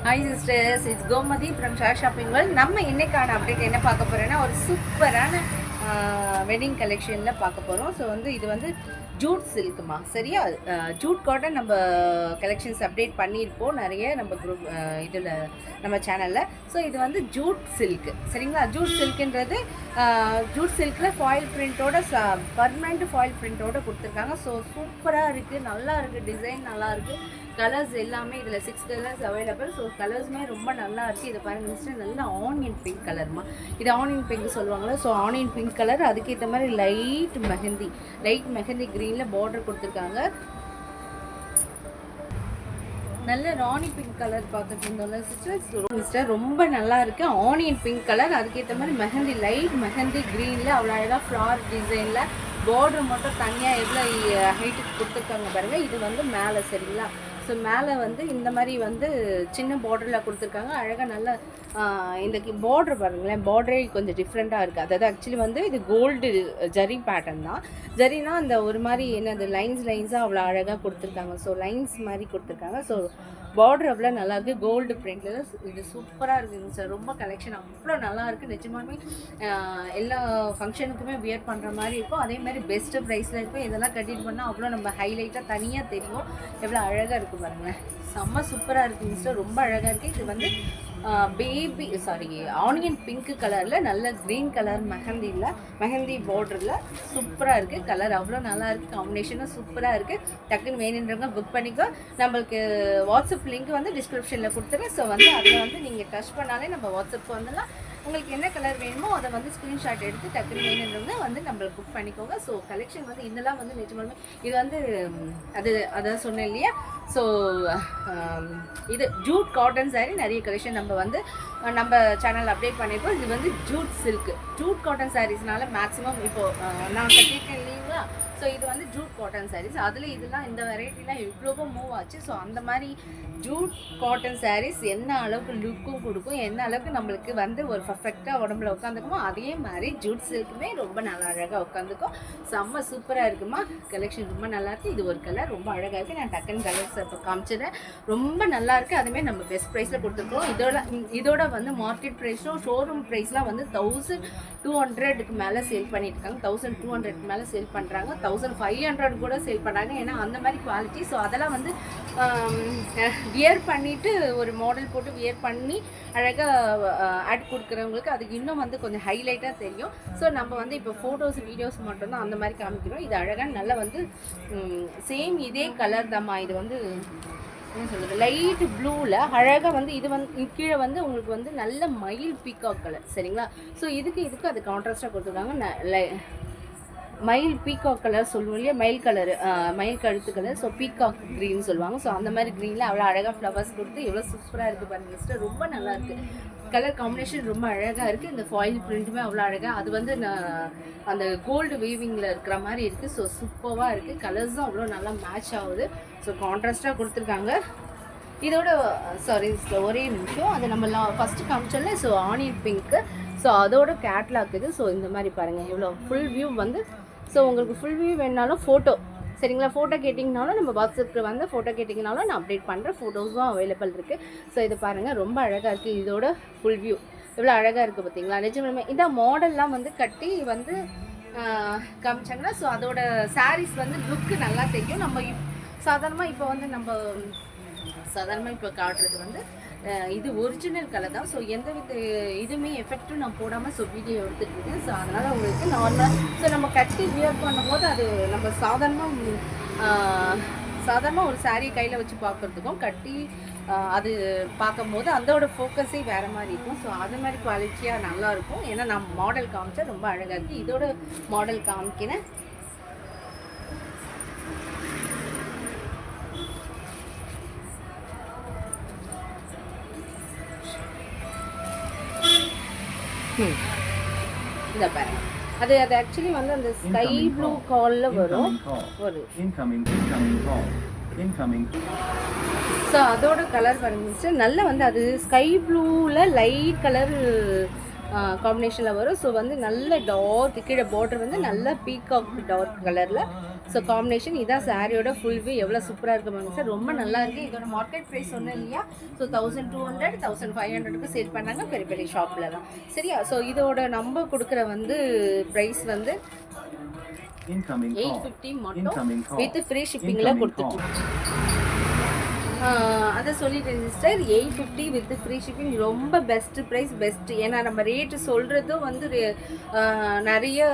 Hi sisters, it's Gomadi from Shah Shopping World. நம்ம இன்னைக்கான update என்ன பார்க்க போறோம்னா ஒரு சூப்பரான வெட்டிங் கலெக்ஷனில் பார்க்க போகிறோம். ஸோ வந்து இது வந்து ஜூட் சில்க்குமா, சரியா? ஜூட் காட்டன் நம்ம கலெக்ஷன்ஸ் அப்டேட் பண்ணியிருப்போம் நிறைய நம்ம குரூப் இதில் நம்ம சேனலில். ஸோ இது வந்து ஜூட் சில்க்கு, சரிங்களா? ஜூட் சில்க்குன்றது ஜூட் சில்கில் ஃபாயில் பிரிண்ட்டோட பர்மனெண்ட் ஃபாயில் பிரிண்ட்டோட கொடுத்துருக்காங்க. ஸோ சூப்பராக இருக்குது, நல்லா இருக்குது, டிசைன் நல்லா இருக்குது, கலர்ஸ் எல்லாமே இதில் 6 கலர்ஸ் அவைலபிள். ஸோ கலர்ஸுமே ரொம்ப நல்லா இருக்குது. இதை பாருங்கள் மிஸ்டர், நல்ல ஆனியன் பிங்க் கலர்மா, இது ஆனியன் பிங்க் சொல்லுவாங்களா? ஸோ ஆனியன் பிங்க் கலர், அதுக்கேற்ற மாதிரி லைட் மெஹந்தி க்ரீனில் பார்டர் கொடுத்துருக்காங்க. நல்ல ராணி பிங்க் கலர் பார்த்துட்டு இருந்தோம்ல சிஸ்டர், ரொம்ப நல்லா இருக்கு. ஆனியன் பிங்க் கலர், அதுக்கேற்ற மாதிரி மெஹந்தி லைட் மெஹந்தி க்ரீனில் அவ்வளோ அழகாக ஃப்ளார் டிசைனில் பார்டர் மட்டும் தனியாக எவ்வளோ ஹைட்டுக்கு கொடுத்துருக்காங்க பாருங்கள். இது வந்து மேலே, சரிங்களா? ஸோ மேலே வந்து இந்த மாதிரி வந்து சின்ன பார்டரில் கொடுத்துருக்காங்க. அழகாக நல்லா இந்த பார்டர் பாருங்களேன், பார்டரே கொஞ்சம் டிஃப்ரெண்ட்டாக இருக்குது. அதாவது ஆக்சுவலி வந்து இது கோல்டு ஜரி பேட்டர்ன் தான். ஜரினா அந்த ஒரு மாதிரி என்னது லைன்ஸாக அவ்வளோ அழகாக கொடுத்துருக்காங்க. ஸோ லைன்ஸ் மாதிரி கொடுத்துருக்காங்க. ஸோ பார்டர் அவ்வளோ நல்லாயிருக்கு, கோல்டு பிரிண்டில் இது சூப்பராக இருக்குங்க சார். ரொம்ப கலெக்ஷன் அவ்வளோ நல்லாயிருக்கு நிஜமாலுமே. எல்லா ஃபங்க்ஷனுக்குமே வியர் பண்ணுற மாதிரி இருக்கும். அதே மாதிரி பெஸ்ட்டு ப்ரைஸில் இருக்கும். இதெல்லாம் கட்டிட்டு பண்ணால் அவ்வளோ நம்ம ஹைலைட்டாக தனியாக தெரியும். எவ்வளோ அழகாக இருக்குது பாருங்களேன், செம்ம சூப்பராக இருக்குங்க சார், ரொம்ப அழகாக இருக்குது. இது வந்து ஆனியன் பிங்க் கலரில் நல்ல க்ரீன் கலர் மெஹந்தி பார்டரில் சூப்பராக இருக்குது. கலர் அவ்வளோ நல்லா இருக்குது, காம்பினேஷனும் சூப்பராக இருக்குது. டக்குன்னு வேணுன்றவங்க புக் பண்ணிக்கோ. நம்மளுக்கு வாட்ஸ்அப் லிங்க் வந்து டிஸ்கிரிப்ஷனில் கொடுத்துருக்கேன். ஸோ வந்து அதில் வந்து நீங்கள் டச் பண்ணாலே நம்ம வாட்ஸ்அப்புக்கு வந்துடலாம். உங்களுக்கு என்ன கலர் வேணுமோ அதை வந்து ஸ்க்ரீன்ஷாட் எடுத்து டக்குனு வேணுன்றவங்க வந்து நம்மளுக்கு புக் பண்ணிக்கோங்க. ஸோ கலெக்ஷன் வந்து இதெல்லாம் வந்து நிஜமாலுமே இது வந்து அதான் சொன்னேன் இல்லையா? ஸோ இது ஜூட் காட்டன் சாரீ நிறைய கலெக்ஷன் நம்ம சேனல் அப்டேட் பண்ணியிருக்கோம். இது வந்து ஜூட் காட்டன் சாரீஸ்னால மேக்ஸிமம் இப்போது நான் கட்டியிருக்கேன் இல்லைங்களா? ஸோ இது வந்து ஜூட் காட்டன் சாரீஸ். அதில் இதெல்லாம் இந்த வெரைட்டிலாம் எவ்வளவோ மூவ் ஆச்சு. ஸோ அந்த மாதிரி ஜூட் காட்டன் சாரீஸ் என்ன அளவுக்கு லுக்கும் கொடுக்கும், என்ன அளவுக்கு நம்மளுக்கு வந்து ஒரு பர்ஃபெக்டாக உடம்புல உட்காந்துக்குமோ அதே மாதிரி ஜூட் சில்க்குமே ரொம்ப நல்லா அழகாக உட்காந்துக்கும். செம்ம சூப்பராக இருக்குமா, கலெக்ஷன் ரொம்ப நல்லாயிருக்கு. இது ஒரு கலர் ரொம்ப அழகாக இருக்குது. நான் டக்குன்னு கலர்ஸ் இப்போ காமிச்சிடுறேன், ரொம்ப நல்லாயிருக்கு. அதுமாதிரி நம்ம பெஸ்ட் ப்ரைஸில் கொடுத்துருக்கோம். இதோட வந்து மார்க்கெட் ப்ரைஸும் ஷோரூம் ப்ரைஸ்லாம் வந்து 1200க்கு மேலே சேல் பண்ணிட்டு இருக்காங்க. 1200க்கு மேலே சேல் பண்ணுறாங்க, 1500 கூட சேல் பண்ணுறாங்க. ஏன்னா அந்த மாதிரி குவாலிட்டி. ஸோ அதெல்லாம் வந்து வியர் பண்ணிவிட்டு ஒரு மாடல் போட்டு வியர் பண்ணி அழகாக ஆட் கொடுக்குறவங்களுக்கு அதுக்கு இன்னும் வந்து கொஞ்சம் ஹைலைட்டாக தெரியும். ஸோ நம்ம வந்து இப்போ ஃபோட்டோஸ் வீடியோஸ் மட்டும்தான் அந்த மாதிரி காமிக்கிறோம். இது அழகாக நல்லா வந்து சேம் இதே கலர் தாம்மா. இது வந்து என்ன சொல்கிறது, லைட் ப்ளூவில் அழகாக வந்து இது வந்து கீழே வந்து உங்களுக்கு வந்து நல்ல மயில் பீகாக் கலர், சரிங்களா? ஸோ இதுக்கு அது கான்ட்ராஸ்டாக கொடுத்துருக்காங்க. மயில் பீகாக் கலர் சொல்லுவோம் இல்லையா, மயில் கழுத்து கலர். ஸோ பீகாக் க்ரீன் சொல்லுவாங்க. ஸோ அந்த மாதிரி க்ரீனில் அவ்வளோ அழகாக ஃப்ளவர்ஸ் கொடுத்து எவ்வளோ சூப்பராக இருக்குது பாருங்கள் மிஸ்டர், ரொம்ப நல்லா இருக்குது. கலர் காம்பினேஷன் ரொம்ப அழகாக இருக்குது. இந்த ஃபாயில் பிரிண்ட்டுமே அவ்வளோ அழகாக, அது வந்து அந்த கோல்டு வீவிங்கில் இருக்கிற மாதிரி இருக்குது. ஸோ சூப்பராக இருக்குது. கலர்ஸும் அவ்வளோ நல்லா மேட்ச் ஆகுது. ஸோ கான்ட்ராஸ்டாக கொடுத்துருக்காங்க. இதோட ஒரே நிமிஷம், அது நம்ம ஃபஸ்ட்டு காமிச்சோம்ல. ஸோ ஆனியன் பிங்க்கு, ஸோ அதோட கேட்லாக் இது. ஸோ இந்த மாதிரி பாருங்கள் எவ்வளோ ஃபுல் வியூ வந்து. ஸோ உங்களுக்கு ஃபுல் வியூ வேணுனாலும் ஃபோட்டோ, சரிங்களா? ஃபோட்டோ கேட்டிங்கனாலும் நம்ம வாட்ஸ்அப்புக்கு வந்து ஃபோட்டோ கேட்டிங்கனாலும் நான் அப்டேட் பண்ணுறேன். ஃபோட்டோஸும் அவைலபிள் இருக்குது. ஸோ இது பாருங்கள் ரொம்ப அழகாக இருக்குது. இதோட ஃபுல் வியூ எவ்வளோ அழகாக இருக்குது பார்த்தீங்களா? நிஜமே இந்த மாடல்லாம் வந்து கட்டி வந்து காமிச்சாங்கன்னா ஸோ அதோட சாரீஸ் வந்து லுக்கு நல்லா தெரியும். நம்ம சாதாரணமாக இப்போ காட்டுறது வந்து இது ஒரிஜினல் கலர் தான். ஸோ எந்த வித இதுவுமே எஃபெக்ட்டும் நான் போடாமல் வீடியோ எடுத்துகிட்டு இருக்கேன். ஸோ அதனால் உங்களுக்கு நார்மலாக நம்ம கட்டி வியர் பண்ணும்போது அது நம்ம சாதாரணமாக ஒரு சாரியை கையில் வச்சு பார்க்குறதுக்கும் கட்டி அது பார்க்கும்போது அதோட ஃபோக்கஸே வேறு மாதிரி இருக்கும். ஸோ அது மாதிரி குவாலிட்டியாக நல்லாயிருக்கும். ஏன்னா நான் மாடல் காமிச்சா ரொம்ப அழகாக இருக்குது. இதோட மாடல் காமிக்கிறேன். இதை பாருங்க, அது ஆக்சுவலி வந்து அந்த ஸ்கை ப்ளூ காலில் வரும். ஸோ அதோட கலர் பாருங்க நல்லா வந்து அது ஸ்கை ப்ளூவில் லைட் கலர் காம்பினேஷனில் வரும். ஸோ வந்து நல்ல டார்க் கீழே பார்டர் வந்து நல்ல பீகாக் டார்க் கலரில். ஸோ காம்பினேஷன் இதான் சாரியோட ஃபுல் வியூ. எவ்வளோ சூப்பராக இருக்குது பாருங்க சார், ரொம்ப நல்லா இருக்குது. இதோட மார்க்கெட் ப்ரைஸ் சொன்னேன் இல்லையா, ஸோ 1200 1500க்கு சேல் பண்ணாங்க பெரிய பெரிய ஷாப்லலாம். சரியா? ஸோ இதோட நம்ம கொடுக்குற வந்து ப்ரைஸ் வந்து 850 மட்டும் வித் ஃப்ரீ ஷிப்பிங்கில் கொடுத்துட்ருக்கோம். அதை சொல்லிட்டேன் சிஸ்டர், 850 வித் ஃப்ரீ ஷிப்பிங் ரொம்ப பெஸ்ட்டு ப்ரைஸ், பெஸ்ட்டு. ஏன்னா நம்ம ரேட்டு சொல்கிறதும் வந்து நிறைய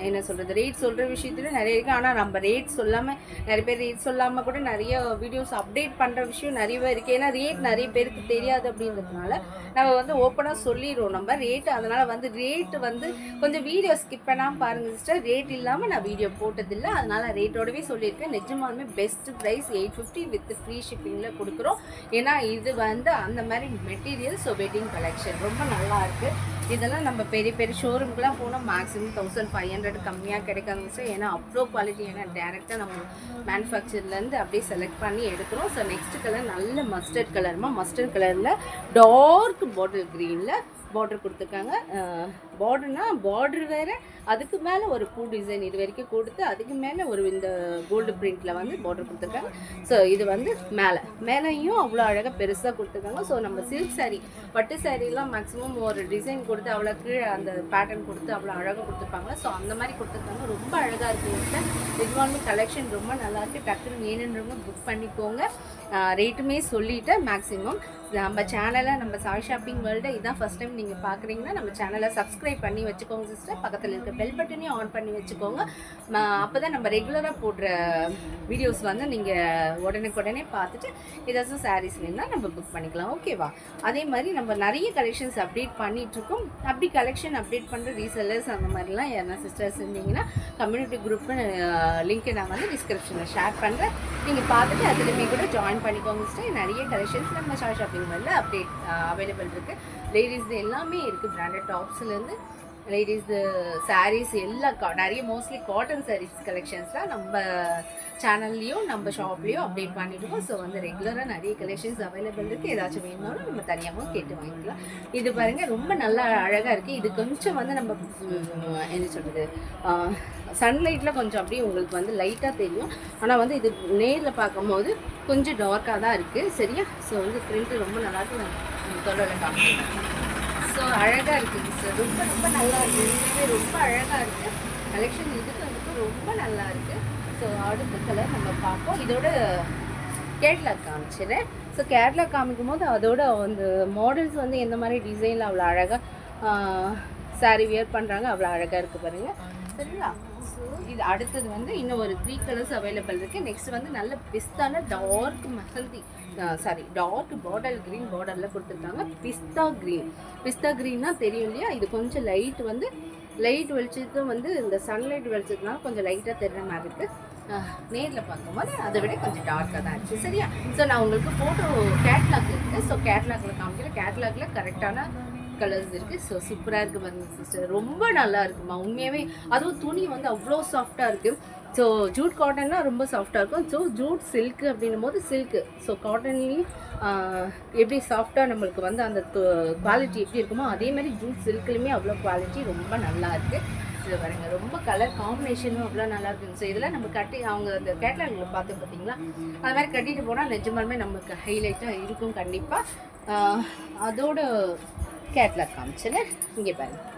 என்ன சொல்கிறது, ரேட் சொல்கிற விஷயத்துல நிறைய இருக்குது. ஆனால் நம்ம ரேட் சொல்லாமல் நிறைய பேர் ரேட் சொல்லாமல் கூட நிறைய வீடியோஸ் அப்டேட் பண்ணுற விஷயம் நிறையவே இருக்குது. ஏன்னா ரேட் நிறைய பேருக்கு தெரியாது அப்படின்றதுனால நம்ம வந்து ஓப்பனாக சொல்லிடுவோம் நம்ம ரேட்டு. அதனால் வந்து ரேட்டு வந்து கொஞ்சம் வீடியோ ஸ்கிப் பண்ணாமல் பாருங்கள் சிஸ்டர். ரேட் இல்லாமல் நான் வீடியோ போட்டதில்லை, அதனால் ரேட்டோடவே சொல்லியிருக்கேன். நிஜமாலுமே பெஸ்ட்டு ப்ரைஸ் 850 வித் ஃப்ரீ ஷிப்பிங்கில் கொடுக்குறோம். ஏன்னா இது வந்து அந்த மாதிரி மெட்டீரியல். ஸோ வெட்டிங் கலெக்ஷன் ரொம்ப நல்லா இருக்குது. இதெல்லாம் நம்ம பெரிய பெரிய ஷோரூமுக்குலாம் போனால் மேக்ஸிமம் 1500 கம்மியாக கிடைக்காதுங்க சார். ஏன்னா அவ்வளோ குவாலிட்டி, ஏன்னா டேரெக்டாக நம்ம மேனுஃபேக்சர்லேருந்து அப்படியே செலக்ட் பண்ணி எடுக்கிறோம். ஸோ நெக்ஸ்ட் கலர் நல்ல மஸ்டர்ட் கலருமா, மஸ்டர்ட் கலரில் டார்க் பாட்டில் க்ரீனில் பார்டர் கொடுத்துருக்காங்க. பார்டர்னா பார்டர் வேறு, அதுக்கு மேலே ஒரு பூ டிசைன் இது வரைக்கும் கொடுத்து அதுக்கு மேலே ஒரு இந்த கோல்டு பிரிண்டில் வந்து பார்டர் கொடுத்துருக்காங்க. ஸோ இது வந்து மேலேயும் அவ்வளோ அழகாக பெருசாக கொடுத்துருக்காங்க. ஸோ நம்ம சில்க் சாரீ, பட்டு சாரீலாம் மேக்ஸிமம் ஒரு டிசைன் கொடுத்து அவ்வளோ கீழே அந்த பேட்டர்ன் கொடுத்து அவ்வளோ அழகாக கொடுத்துருப்பாங்க. ஸோ அந்த மாதிரி கொடுத்துருக்காங்க, ரொம்ப அழகாக இருக்குது சார். இதுவாலுமே கலெக்ஷன் ரொம்ப நல்லாயிருக்கு. டக்குன்னு வேணுன்றவங்க புக் பண்ணிக்கோங்க. ரேட்டுமே சொல்லிவிட்டு மேக்ஸிமம் நம்ம சேனலை, நம்ம சாய் ஷாப்பிங் வேர்ல்டு இதான் ஃபஸ்ட் டைம் நீங்கள் பார்க்குறீங்கன்னா நம்ம சேனலை சப்ஸ்கிரைப் பண்ணி வச்சுக்கோங்க சிஸ்டர். பக்கத்தில் இருக்க பெல் பட்டனையும் ஆன் பண்ணி வச்சுக்கோங்க. அப்போ தான் நம்ம ரெகுலராக போடுற வீடியோஸ் வந்து நீங்கள் உடனே பார்த்துட்டு ஏதாச்சும் சாரீஸ் வேணுன்னா நம்ம புக் பண்ணிக்கலாம். ஓகேவா? அதே மாதிரி நம்ம நிறைய கலெக்ஷன்ஸ் அப்டேட் பண்ணிகிட்ருக்கோம். அப்படி கலெக்ஷன் அப்டேட் பண்ணுற ரீசெல்லர்ஸ் அந்த மாதிரிலாம் யாரா சிஸ்டர்ஸ் இருந்தீங்கன்னா கம்யூனிட்டி குரூப்பு லிங்க்கை நான் வந்து டிஸ்கிரிப்ஷனில் ஷேர் பண்ணுறேன். நீங்கள் பார்த்துட்டு அதுலேயுமே கூட ஜாயின் பண்ணிக்கோங்க சிஸ்டர். நிறைய கலெக்ஷன்ஸ் நம்ம சாய் ஷாப்பிங் அப்டேட் அவைலபிள் இருக்குது. லேடிஸ் எல்லாமே இருக்குது, பிராண்டட் டாப்ஸ்லேருந்து லேடிஸ் சாரீஸ் எல்லாம் நிறைய மோஸ்ட்லி காட்டன் சாரீஸ் கலெக்ஷன்ஸ் தான் நம்ம சேனல்லையும் நம்ம ஷாப்லேயும் அப்டேட் பண்ணிவிடுவோம். ஸோ வந்து ரெகுலராக நிறைய கலெக்ஷன்ஸ் அவைலபிள் இருக்குது. ஏதாச்சும் வேணும்னாலும் நம்ம தனியாகவும் கேட்டு வாங்கிக்கலாம். இது பாருங்கள், ரொம்ப நல்லா அழகாக இருக்குது. இது கொஞ்சம் வந்து நம்ம என்ன சொல்கிறது, சன்லைட்டில் கொஞ்சம் அப்படியே உங்களுக்கு வந்து லைட்டாக தெரியும். ஆனால் வந்து இது நேரில் பார்க்கும்போது கொஞ்சம் டார்க்காக தான் இருக்குது. சரியா? ஸோ வந்து பிரிண்ட்டு ரொம்ப நல்லாயிருக்கு. நான் தொடர காமிக்கிறேன். ஸோ அழகாக இருக்குது சார், ரொம்ப நல்லா இருக்குது. இதுவே ரொம்ப அழகாக இருக்குது கலெக்ஷன். இதுக்கு வந்துட்டு ரொம்ப நல்லா இருக்குது. ஸோ அடுத்த கலர் நம்ம பார்ப்போம். இதோட கேட்லாக் காமிச்சிடுறேன். ஸோ கேட்லாக் காமிக்கும் போது அதோட அந்த மாடல்ஸ் வந்து எந்த மாதிரி டிசைனில் அவ்வளோ அழகாக சாரீ வியர் பண்ணுறாங்க, அவ்வளோ அழகாக இருக்குது பாருங்கள். சரிங்களா? ஸோ இது அடுத்தது வந்து இன்னும் ஒரு 3 கலர்ஸ் அவைலபிள் இருக்குது. நெக்ஸ்ட் வந்து நல்ல பிஸ்தான dark mehndi, dark bottle green பார்டரில் கொடுத்துருக்காங்க. பிஸ்தா க்ரீன்னா தெரியும் இல்லையா? இது கொஞ்சம் லைட் வந்து லைட் வெளிச்சத்தும் வந்து இந்த சன்லைட் வெளிச்சத்துனால கொஞ்சம் லைட்டாக தெரிகிற மாதிரி இருக்குது. நேரில் பார்க்கும்போது அதை விட கொஞ்சம் டார்க்காக தான் இருக்குது. சரியா? ஸோ நான் உங்களுக்கு ஃபோட்டோ கேட்லாக் இருக்குது. ஸோ கேட்லாகில் காமிக்கிறேன். கேட்லாகில் கரெக்டான கலர்ஸ் இருக்குது. ஸோ சூப்பராக இருக்குது பாருங்க சிஸ்டர், ரொம்ப நல்லா இருக்குமா உண்மையாகவே. அதுவும் துணி வந்து அவ்வளோ சாஃப்டாக இருக்குது. ஸோ ஜூட் காட்டன்னா ரொம்ப சாஃப்டாக இருக்கும். ஸோ ஜூட் சில்க்கு அப்படின்னும் போது சில்க்கு, ஸோ காட்டன்லேயும் எப்படி சாஃப்டாக நம்மளுக்கு வந்து அந்த குவாலிட்டி எப்படி இருக்குமோ அதே மாதிரி ஜூட் சில்க்லேயுமே அவ்வளோ குவாலிட்டி ரொம்ப நல்லா இருக்குது. இதை பாருங்கள், ரொம்ப கலர் காம்பினேஷனும் அவ்வளோ நல்லா இருக்குங்க. ஸோ இதெல்லாம் நம்ம கட்டி அவங்க அந்த கேட்லாகில் பார்த்து பார்த்தீங்களா, அது மாதிரி கட்டிட்டு போனால் நிஜமாலுமே நமக்கு ஹைலைட்டாக இருக்கும் கண்டிப்பாக. அதோட கேட்லாக் காமிச்சல இங்கே பாருங்கள்,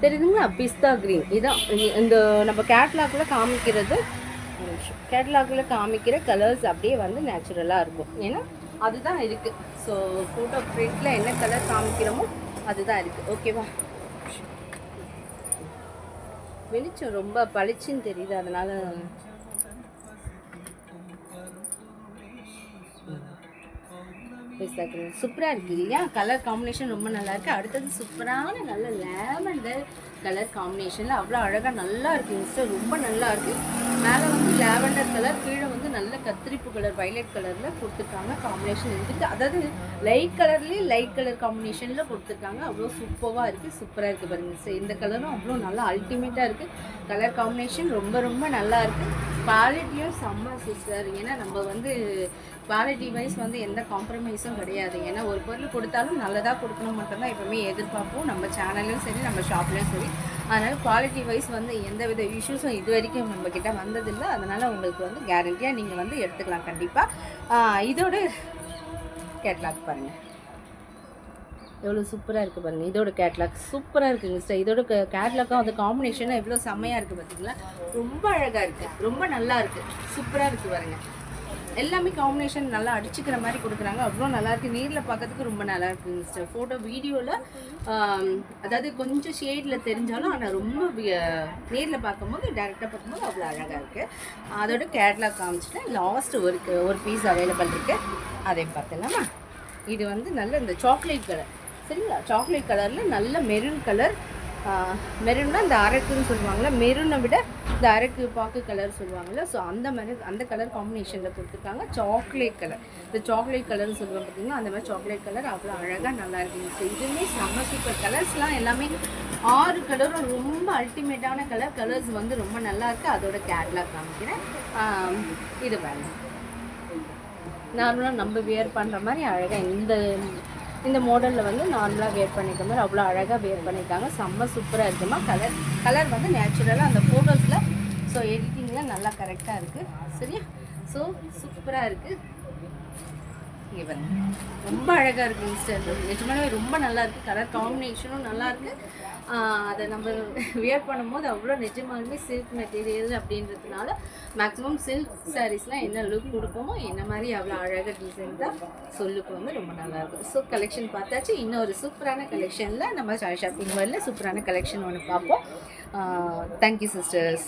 தெரியுதுங்களா? பிஸ்தா க்ரீன் இதான் இந்த நம்ம கேட்லாகில் காமிக்கிறது. கேட்லாகில் காமிக்கிற கலர்ஸ் அப்படியே வந்து நேச்சுரலாக இருக்கும். ஏன்னா அதுதான் இருக்குது. ஸோ ஃபோட்டோ பிரிண்டில் என்ன கலர் காமிக்கிறோமோ அதுதான் இருக்குது. ஓகேவா? வெளிச்சம் ரொம்ப பளிச்சுன்னு தெரியுது, அதனால் சூப்பராக இருக்குது இல்லையா? கலர் காம்பினேஷன் ரொம்ப நல்லா இருக்குது. அடுத்தது சூப்பரான நல்ல லேவண்டர் கலர் காம்பினேஷனில் அவ்வளோ அழகாக நல்லா இருக்குது சார், ரொம்ப நல்லா இருக்குது. மேலே வந்து லேவண்டர் கலர், கீழே வந்து நல்ல கத்திரிப்பு கலர் வைலட் கலரில் கொடுத்துருக்காங்க. காம்பினேஷன் இருக்குது, அதாவது லைட் கலர்லேயே லைட் கலர் காம்பினேஷனில் கொடுத்துருக்காங்க. அவ்வளோ சூப்பராக இருக்குது, சூப்பராக இருக்குது பாருங்கள் சார். இந்த கலரும் அவ்வளோ நல்லா அல்டிமேட்டாக இருக்குது. கலர் காம்பினேஷன் ரொம்ப ரொம்ப நல்லா இருக்குது. குவாலிட்டியும் செம்ம சிஸ்டர். ஏன்னா நம்ம வந்து குவாலிட்டி வைஸ் வந்து எந்த காம்ப்ரமைஸும் கிடையாது. ஏன்னா ஒரு பொருள் கொடுத்தாலும் நல்லதாக கொடுக்கணும் மட்டும்தான் எப்பவுமே எதிர்பார்ப்போம், நம்ம சேனல்லையும் சரி நம்ம ஷாப்லேயும் சரி. அதனால் குவாலிட்டி வைஸ் வந்து எந்த வித இஷ்யூஸும் இது வரைக்கும் நம்மக்கிட்ட வந்ததில்லை. அதனால் உங்களுக்கு வந்து கேரண்டியாக நீங்கள் வந்து எடுத்துக்கலாம் கண்டிப்பாக. இதோட கேட்லாக் பாருங்கள் எவ்வளோ சூப்பராக இருக்குது பாருங்கள். இதோட கேட்லாக் சூப்பராக இருக்குங்க சிஸ்டர். இதோட கேட்லாக்கும் அது காம்பினேஷனும் எவ்வளோ செம்மையாக இருக்குது பார்த்தீங்களா. ரொம்ப அழகாக இருக்குது, ரொம்ப நல்லா இருக்குது, சூப்பராக இருக்குது பாருங்கள். எல்லாமே காம்பினேஷன் நல்லா அடிச்சுக்கிற மாதிரி கொடுக்குறாங்க. அவ்வளோ நல்லாயிருக்கு. நேரில் பார்க்கறதுக்கு ரொம்ப நல்லா இருக்குங்க சிஸ்டர். ஃபோட்டோ வீடியோவில் அதாவது கொஞ்சம் ஷேடில் தெரிஞ்சாலும் ஆனால் ரொம்ப நேரில் பார்க்கும்போது டேரெக்டாக பார்க்கும்போது அவ்வளோ அழகாக இருக்குது. அதோட கேட்லாக் காமிச்சிட்டேன். லாஸ்ட் ஒரு பீஸ் அவைலபிள் இருக்குது, அதை பார்த்துலாமா. இது வந்து நல்ல இந்த சாக்லேட் கலர், சரிங்களா? சாக்லேட் கலரில் நல்ல மெரூன் கலர். மெரூன்னா இந்த அரக்குன்னு சொல்லுவாங்கள்ல, மெரூனை விட இந்த அரக்கு பாக்கு கலர் சொல்லுவாங்கள்ல, ஸோ அந்த மாதிரி அந்த கலர் காம்பினேஷனில் கொடுத்துருக்காங்க. சாக்லேட் கலர், இந்த சாக்லேட் கலர்னு சொல்லுவாங்க பார்த்தீங்கன்னா, அந்த மாதிரி சாக்லேட் கலர் அவ்வளோ அழகாக நல்லா இருக்குங்க. ஸோ இதுவுமே செம்ம சூப்பர். கலர்ஸ்லாம் எல்லாமே 6 கலரும் ரொம்ப அல்டிமேட்டான கலர்ஸ் வந்து ரொம்ப நல்லா இருக்குது. அதோட கேட்லாக் காமிக்கிறேன். இது வேணும் நார்மலாக நம்ம வியர் பண்ணுற மாதிரி அழகாக இந்த மாடலில் வந்து நார்மலாக வேர் பண்ணிக்கிற மாதிரி அவ்வளோ அழகாக வேர் பண்ணியிருக்காங்க. செம்ம சூப்பராக இருக்குமா. கலர் வந்து நேச்சுரலாக அந்த ஃபோட்டோஸில், ஸோ எடிட்டிங்கில் நல்லா கரெக்டாக இருக்குது, சரியா? ஸோ சூப்பராக இருக்குது. இங்கே வந்து ரொம்ப அழகாக இருக்குது இன்ஸ்டன்ட். நிஜமானவே ரொம்ப நல்லாயிருக்கு. கலர் காம்பினேஷனும் நல்லாயிருக்கு. அதை நம்ம வியர் பண்ணும்போது அவ்வளோ நிஜமாலுமே சில்க் மெட்டீரியல் அப்படின்றதுனால மேக்ஸிமம் சில்க் சாரீஸ்லாம் என்ன லுக் கொடுப்போமோ என்ன மாதிரி அவ்வளோ அழகாக டிசைன் தான் சொல்லுக்கு வந்து ரொம்ப நல்லாயிருக்கும். ஸோ கலெக்ஷன் பார்த்தாச்சு. இன்னொரு சூப்பரான கலெக்ஷனில் நம்ம ஷாப்பிங் வேர்ல்டில் சூப்பரான கலெக்ஷன் ஒன்று பார்ப்போம். Thank you sisters.